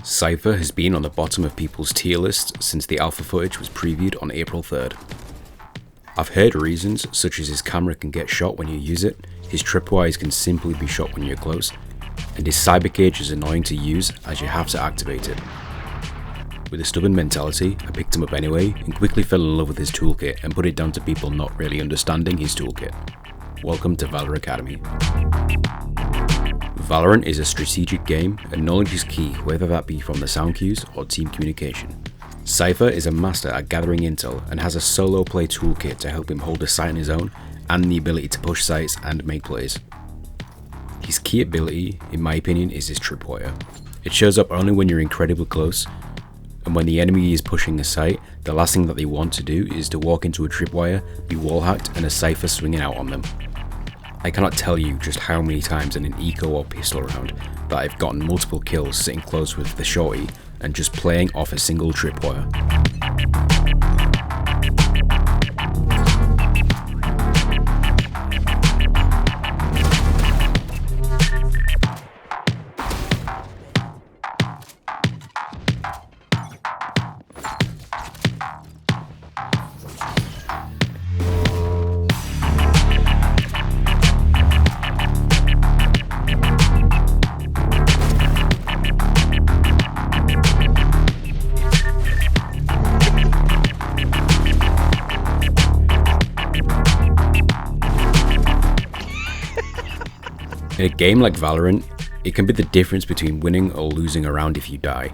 Cypher has been on the bottom of people's tier lists since the alpha footage was previewed on April 3rd. I've heard reasons such as his camera can get shot when you use it, his tripwires can simply be shot when you're close, and his cyber cage is annoying to use as you have to activate it. With a stubborn mentality, I picked him up anyway and quickly fell in love with his toolkit and put it down to people not really understanding his toolkit. Welcome to Valor Academy. Valorant is a strategic game and knowledge is key, whether that be from the sound cues or team communication. Cypher is a master at gathering intel and has a solo play toolkit to help him hold a site on his own and the ability to push sites and make plays. His key ability, in my opinion, is his tripwire. It shows up only when you're incredibly close, and when the enemy is pushing a site, the last thing that they want to do is to walk into a tripwire, be wall-hacked and a Cypher swinging out on them. I cannot tell you just how many times in an eco or pistol round that I've gotten multiple kills sitting close with the shorty and just playing off a single tripwire. In a game like Valorant, it can be the difference between winning or losing a round if you die.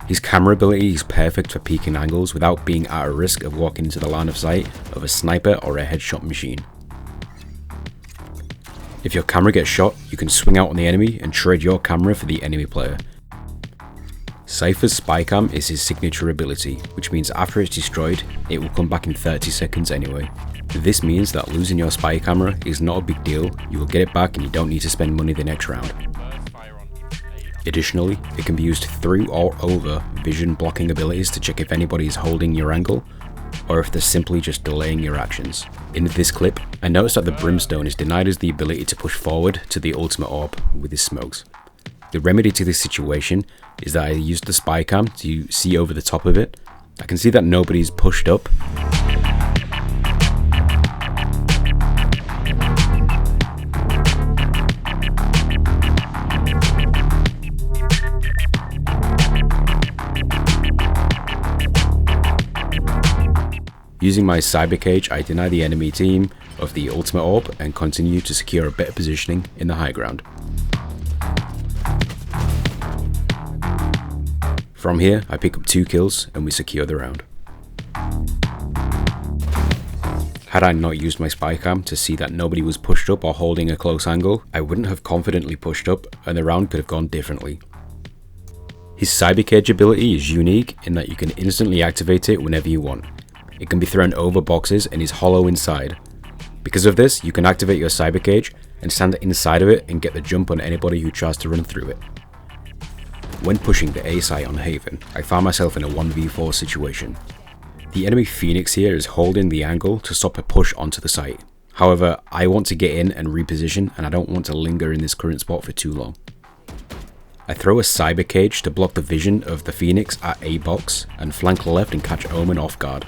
His camera ability is perfect for peeking angles without being at a risk of walking into the line of sight of a sniper or a headshot machine. If your camera gets shot, you can swing out on the enemy and trade your camera for the enemy player. Cypher's spy cam is his signature ability, which means after it's destroyed, it will come back in 30 seconds anyway. This means that losing your spy camera is not a big deal, you will get it back and you don't need to spend money the next round. Additionally, it can be used through or over vision blocking abilities to check if anybody is holding your angle, or if they're simply just delaying your actions. In this clip, I noticed that the Brimstone is denied us the ability to push forward to the ultimate orb with his smokes. The remedy to this situation is that I used the spy cam to see over the top of it. I can see that nobody's pushed up. Using my cyber cage, I deny the enemy team of the ultimate orb and continue to secure a better positioning in the high ground. From here, I pick up 2 kills and we secure the round. Had I not used my spy cam to see that nobody was pushed up or holding a close angle, I wouldn't have confidently pushed up and the round could have gone differently. His cyber cage ability is unique in that you can instantly activate it whenever you want. It can be thrown over boxes and is hollow inside. Because of this, you can activate your cyber cage and stand inside of it and get the jump on anybody who tries to run through it. When pushing the A site on Haven, I found myself in a 1v4 situation. The enemy Phoenix here is holding the angle to stop a push onto the site. However, I want to get in and reposition and I don't want to linger in this current spot for too long. I throw a cyber cage to block the vision of the Phoenix at A box and flank left and catch Omen off guard.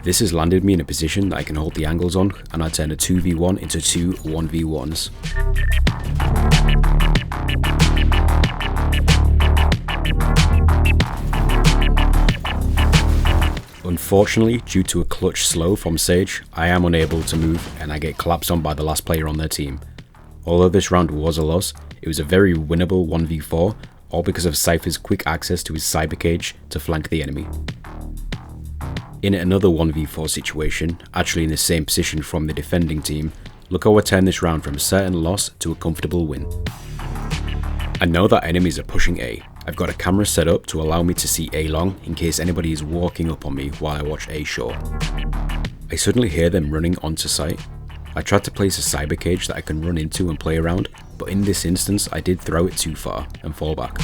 This has landed me in a position that I can hold the angles on, and I turn a 2v1 into 2 1v1s. Unfortunately, due to a clutch slow from Sage, I am unable to move and I get collapsed on by the last player on their team. Although this round was a loss, it was a very winnable 1v4, all because of Cypher's quick access to his cyber cage to flank the enemy. In another 1v4 situation, actually in the same position from the defending team, look how I turned this round from a certain loss to a comfortable win. I know that enemies are pushing A. I've got a camera set up to allow me to see A long in case anybody is walking up on me while I watch A short. I suddenly hear them running onto site. I tried to place a cyber cage that I can run into and play around, but in this instance I did throw it too far and fall back.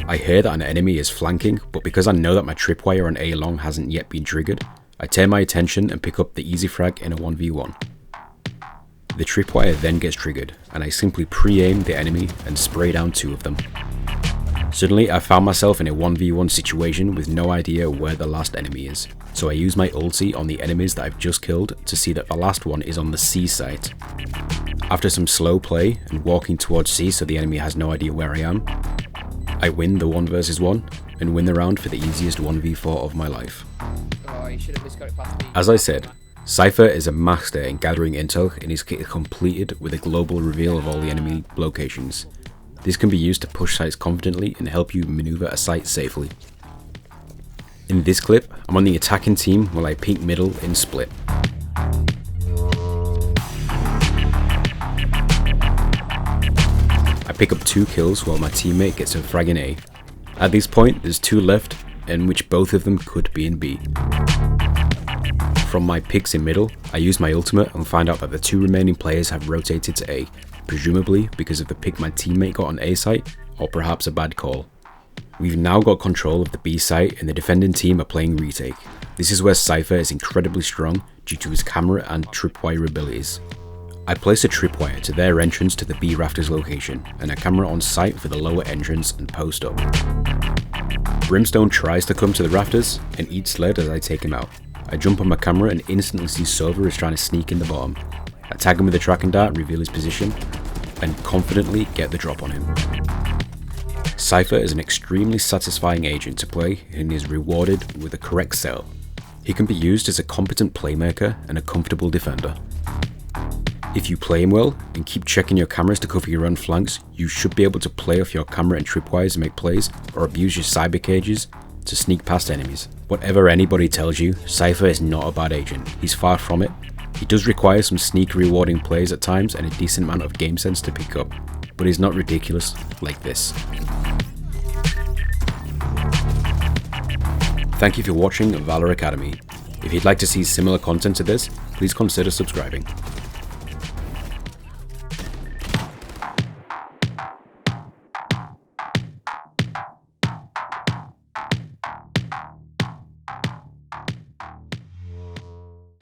I hear that an enemy is flanking, but because I know that my tripwire on A long hasn't yet been triggered, I turn my attention and pick up the easy frag in a 1v1. The tripwire then gets triggered, and I simply pre-aim the enemy and spray down 2 of them. Suddenly I found myself in a 1v1 situation with no idea where the last enemy is, so I use my ulti on the enemies that I've just killed to see that the last one is on the C site. After some slow play and walking towards C so the enemy has no idea where I am, I win the 1 versus 1 and win the round for the easiest 1v4 of my life. Oh, you should have just got it past me. As I said, Cypher is a master in gathering intel and is completed with a global reveal of all the enemy locations. This can be used to push sites confidently and help you maneuver a site safely. In this clip, I'm on the attacking team while I peek middle in split. I pick up 2 kills while my teammate gets a frag in A. At this point, there's 2 left, in which both of them could be in B. From my picks in middle, I use my ultimate and find out that the 2 remaining players have rotated to A, presumably because of the pick my teammate got on A site, or perhaps a bad call. We've now got control of the B site and the defending team are playing retake. This is where Cypher is incredibly strong due to his camera and tripwire abilities. I place a tripwire to their entrance to the B rafters location, and a camera on site for the lower entrance and post up. Brimstone tries to come to the rafters and eats lead as I take him out. I jump on my camera and instantly see Sova is trying to sneak in the bottom. I tag him with a tracking dart, reveal his position, and confidently get the drop on him. Cypher is an extremely satisfying agent to play and is rewarded with a correct sell. He can be used as a competent playmaker and a comfortable defender. If you play him well and keep checking your cameras to cover your own flanks, you should be able to play off your camera and tripwires and make plays, or abuse your cyber cages to sneak past enemies. Whatever anybody tells you, Cypher is not a bad agent. He's far from it. He does require some sneaky rewarding plays at times and a decent amount of game sense to pick up, but he's not ridiculous like this. Thank you for watching Valor Academy. If you'd like to see similar content to this, please consider subscribing.